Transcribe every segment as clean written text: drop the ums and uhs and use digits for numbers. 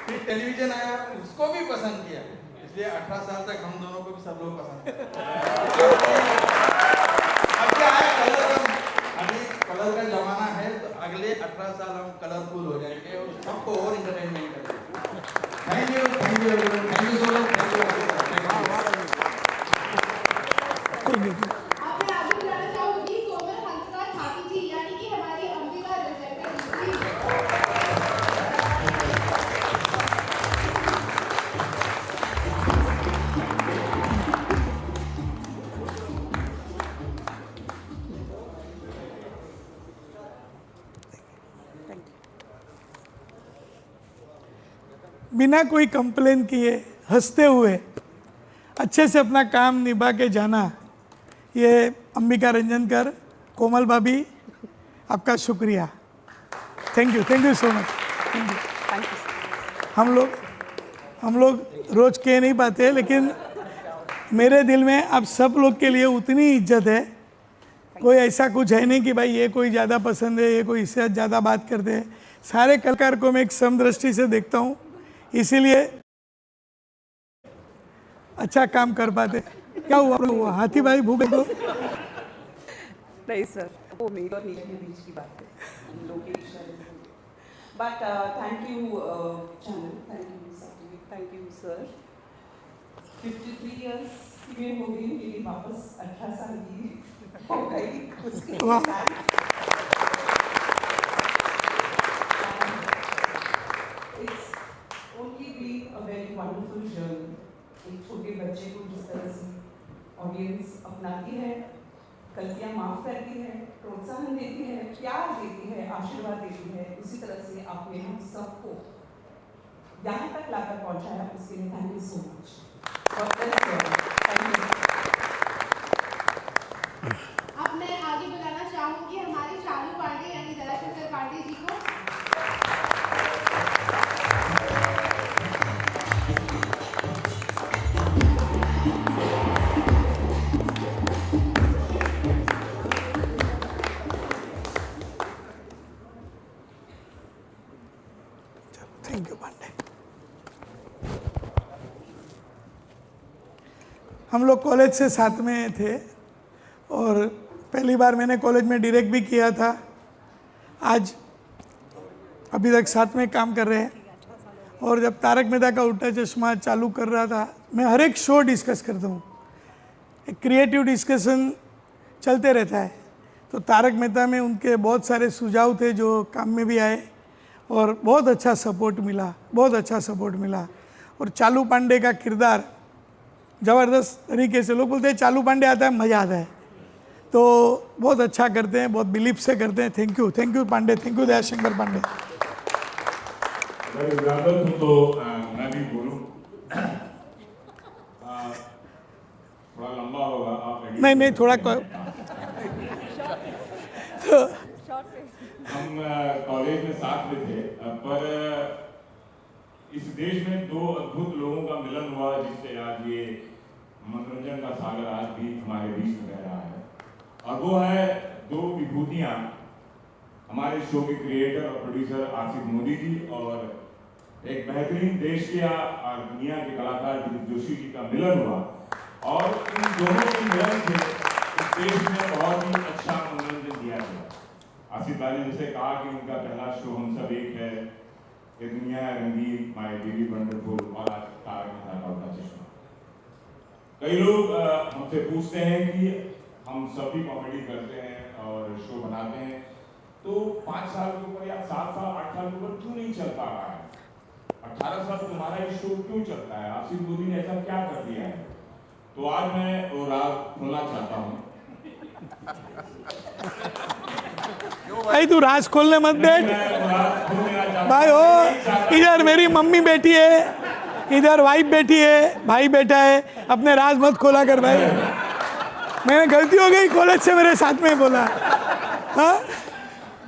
फिर टेलीविजन आया, उसको भी पसंद किया, इसलिए 18 साल तक हम दोनों को भी सब लोग पसंद करते। अब क्या है, कलर, अभी कलर का जमाना है, तो अगले 18 साल हम कलरफुल हो जाएंगे और सबको और इंटरटेनमेंट करेंगे। Thank you so much, thank you. आपने आगे बताना चाहूंगी कोमल हंसका ठाकुर जी, यानी कि हमारी अंबिका रिजेक्टेड। बिना कोई कंप्लेन किए हंसते हुए अच्छे से अपना काम निभा के जाना, ये अंबिका रंजनकर, कोमल भाभी, आपका शुक्रिया। Thank you so much. Thank you. हम लोग रोज कह नहीं पाते, लेकिन मेरे दिल में आप सब लोग के लिए उतनी इज्जत है। कोई ऐसा कुछ है नहीं कि भाई ये कोई ज़्यादा पसंद है, ये कोई इससे ज़्यादा बात करते हैं। सारे कलाकार को मैं एक समदृष्टि से देखता हूँ, इसीलिए अच्छा काम कर पाते। क्या हुआ हाथी भाई भूख तो नहीं सर, वो मेरे और नीचे के बीच की बात है, location. But thank you channel, thank you sir. 53 years की हो गई मेरी, वापस 18 साल की हो गई उसके बाद। It's only been a very wonderful journey. एक छोटे बच्चे को जिस तरह से ऑडियंस अपनाती है, गलतियां माफ करती है, प्रोत्साहन देती है, प्यार देती है, आशीर्वाद देती है, उसी तरह से आपने हम सबको यहाँ तक लाकर पहुँचाया, उसके लिए थैंक यू सो मच। अब मैं आगे बुलाना चाहूंगी हमारे शालू पांडे यानी दयाशंकर पांडे जी को। Thank you Pandey. हम लोग कॉलेज से साथ में थे और पहली बार मैंने कॉलेज में डायरेक्ट भी किया था। आज अभी तक साथ में काम कर रहे हैं। और जब तारक मेहता का उल्टा चश्मा चालू कर रहा था, मैं हर एक शो डिस्कस करता हूँ, एक क्रिएटिव डिस्कशन चलते रहता है। तो तारक मेहता में उनके बहुत सारे सुझाव थे जो काम में भी आए और बहुत अच्छा सपोर्ट मिला। और चालू पांडे का किरदार ज़बरदस्त तरीके से, लोग बोलते हैं चालू पांडे आता है मज़ा आता है, तो बहुत अच्छा करते हैं, बहुत बिलीव से करते हैं। Thank you Pandey, thank you Dayashankar Pandey. अगर इजाजत हो तो मैं भी बोलूं, थोड़ा लंबा होगा, आप नहीं थोड़ा तो हम कॉलेज में साथ में थे, पर इस देश में दो अद्भुत लोगों का मिलन हुआ जिससे आज ये मनोरंजन का सागर आज भी हमारे बीच में रह रहा है। और वो है दो विभूतियां, हमारे शो के क्रिएटर और प्रोड्यूसर आसिफ मोदी जी और एक बेहतरीन देश के और दुनिया के कलाकार दिलीप जोशी जी का मिलन हुआ। और इन दोनों के मिलन से इस देश में बहुत ही अच्छा मनोरंजन दिया गया। आसिफ भाई ने जैसे कहा कि उनका पहला शो हम सब एक है, ये दुनिया है रंगीन, माय बेबी वंडरफुल, और आज तारक मेहता का उल्टा चश्मा। कई लोग हमसे पूछते हैं कि हम सभी कॉमेडी करते हैं और शो बनाते हैं, तो 5 साल के ऊपर या 7 साल 8 साल के ऊपर क्यों नहीं चल पा रहा है? 18 साल तुम्हारा ये शो क्यों चलता है? आसिफ मोदी ने ऐसा क्या कर दिया है? तो आज मैं वो राज खोलना चाहता हूँ। भाई तू राज खोलने मत बैठ भाई। ओ इधर मेरी मम्मी बैठी है, इधर वाइफ बैठी है, भाई बैठा है, अपने राज मत खोला कर भाई। मैंने गलती हो गई, कॉलेज से मेरे साथ में बोला। हाँ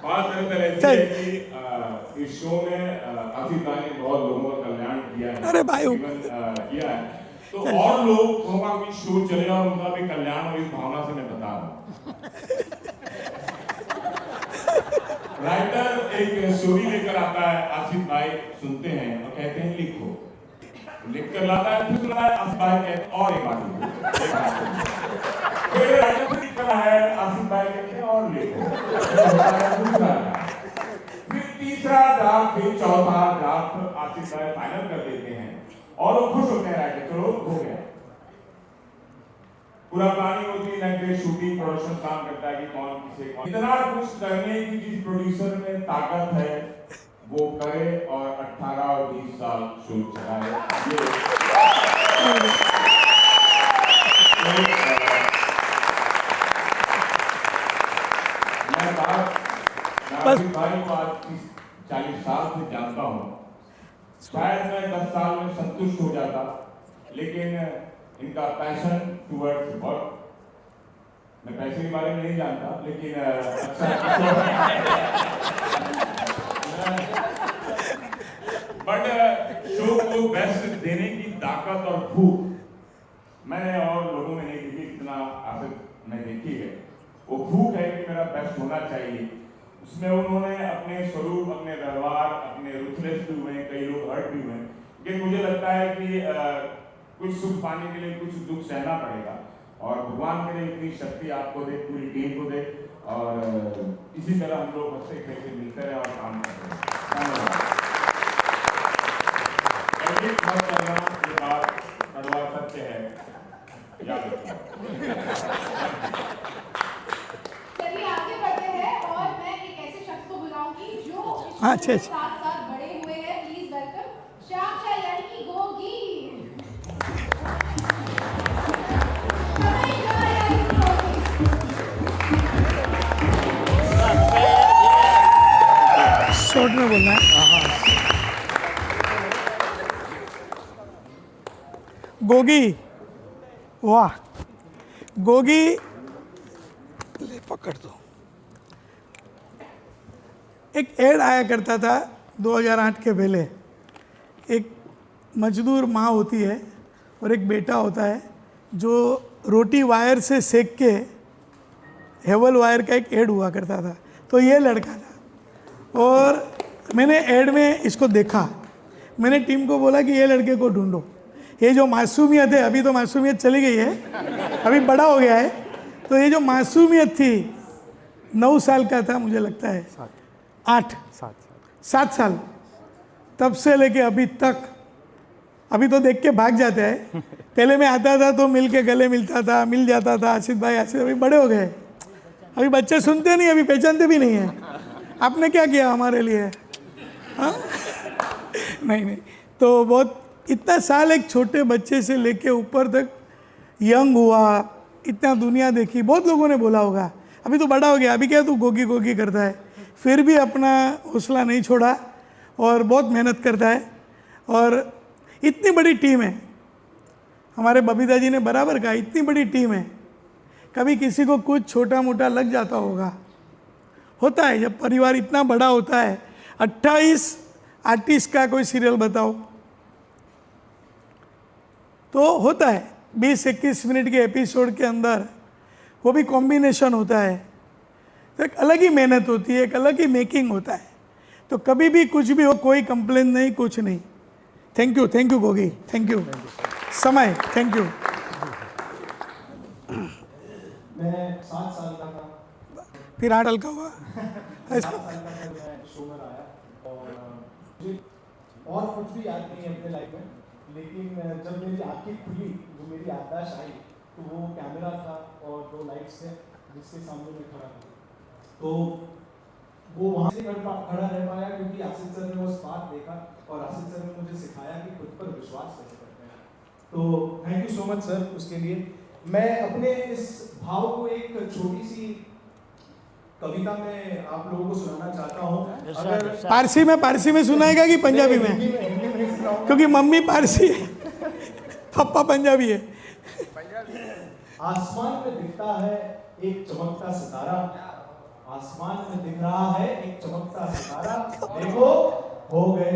बात ऐसी है कि इस शो में आसिफ भाई ने बहुत लोगों का कल्याण किया है, अरे भाई किया है, तो और लोगों का भी शो चलेगा और उनका भी कल्याण, और इस भावना से मैं बता रहा हूँ। राइटर एक स्टोरी लेकर आता है, आसिफ भाई सुनते हैं और कहते हैं लिखो, लिख कर लाता है, फिर सुना है, आसिफ भाई कहते हैं और एक बार लिखो, फिर राइटर लिख कर है, आसिफ भाई कहते हैं और लिखो, फिर तीसरा ड्राफ्ट, फिर चौथा ड्राफ्ट आसिफ भाई फाइनल कर देते हैं और वो खुश होते हैं, राइटर चलो हो गया। पूरा प्लानिंग होती है, नेक्स्ट शूटिंग प्रोडक्शन काम करता है कि कौन किसे कौन, इतना कुछ करने की जिस प्रोड्यूसर में ताकत है वो करे और 18 और 20 साल शूट चलाए। मैं भाई को आज 40 साल से जानता हूँ, शायद मैं 10 साल में संतुष्ट हो जाता, लेकिन इनका पैशन टुवर्ड्स वर्क, मैं पैसे के बारे में नहीं जानता, लेकिन बट शो को बेस्ट देने की ताकत और भूख मैंने और लोगों में नहीं देखी, इतना आसिफ में देखी है। वो भूख है कि मेरा बेस्ट होना चाहिए, उसमें उन्होंने अपने स्वरूप, अपने व्यवहार, अपने रूथलेस भी हुए, कई लोग हर्ट भी हुए, लेकिन मुझे लगता है कि कुछ सुख पाने के लिए कुछ दुख सहना पड़ेगा और भगवान करे इतनी शक्ति आपको दे, पूरी टीम को दे और इसी तरह हम लोग हंसते खेलते मिलते रहे और काम करते रहे। मत करना, ये बात कड़वा सत्य है, याद रखना। चलिए आगे बढ़ते हैं और मैं एक ऐसे शख्स को बुलाऊंगी जो अच्छा साथ साथ बड़े हुए हैं। प्लीज वेलकम शाक्षा यानी कि गोगी। शॉर्ट में बोलना है। गोगी, वाह गोगी, ले पकड़ दो। एक एड आया करता था 2008 के पहले, एक मजदूर माँ होती है और एक बेटा होता है जो रोटी वायर से सेक के, हेवल वायर का एक एड हुआ करता था, तो ये लड़का था और मैंने एड में इसको देखा। मैंने टीम को बोला कि ये लड़के को ढूंढो, ये जो मासूमियत है, अभी तो मासूमियत चली गई है, अभी बड़ा हो गया है, तो ये जो मासूमियत थी, 9 साल का था मुझे लगता है, 7 साल, तब से लेके अभी तक, अभी तो देख के भाग जाते हैं, पहले मैं आता था तो मिल के गले मिलता था, मिल जाता था, आसिफ भाई आसिफ, अभी बड़े हो गए, अभी बच्चे सुनते नहीं, अभी पहचानते भी नहीं है। आपने क्या किया हमारे लिए? हाँ नहीं, तो बहुत, इतना साल एक छोटे बच्चे से लेके ऊपर तक यंग हुआ, इतना दुनिया देखी, बहुत लोगों ने बोला होगा अभी तो बड़ा हो गया, अभी क्या तू गोगी गोगी करता है, फिर भी अपना हौसला नहीं छोड़ा और बहुत मेहनत करता है। और इतनी बड़ी टीम है, हमारे बबीता जी ने बराबर कहा, इतनी बड़ी टीम है, कभी किसी को कुछ छोटा मोटा लग जाता होगा, होता है जब परिवार इतना बड़ा होता है। 28 आर्टिस्ट का कोई सीरियल बताओ तो होता है, 20-21 मिनट के एपिसोड के अंदर, वो भी कॉम्बिनेशन होता है, तो एक अलग ही मेहनत होती है, एक अलग ही मेकिंग होता है। तो कभी भी कुछ भी हो, कोई कंप्लेन नहीं, कुछ नहीं। Thank you Gogi, thank you समय, थैंक यू। मैं 7 साल का था, फिर 8 साल का हुआ। 7 साल का था मैं शो में आया और मुझे और कुछ भी याद नहीं है अपने लाइफ में, लेकिन जब मेरी आंखें खुली, जो मेरी याददाश्त आई, तो वो कैमरा था और 2 लाइट्स थे जिसके सामने मैं खड़ा था। तो वो वहाँ से खड़ा रह पाया क्योंकि आसिफ सर ने वो स्पार्क देखा और आसिफ सर ने मुझे सिखाया कि खुद पर विश्वास कैसे करते हैं। तो thank you so much sir उसके लिए। मैं अपने इस भाव को एक छोटी सी कविता में आप लोगों को सुनाना चाहता हूँ। अगर पारसी में सुनाएगा कि पंजाबी में? हिंदी में नहीं सुनाऊंगा क्योंकि मम्मी पारसी है, पापा पंजाबी है। आसमान में दिखता है एक चमकता सितारा, आसमान में दिख रहा है एक चमकता सितारा, देखो हो गए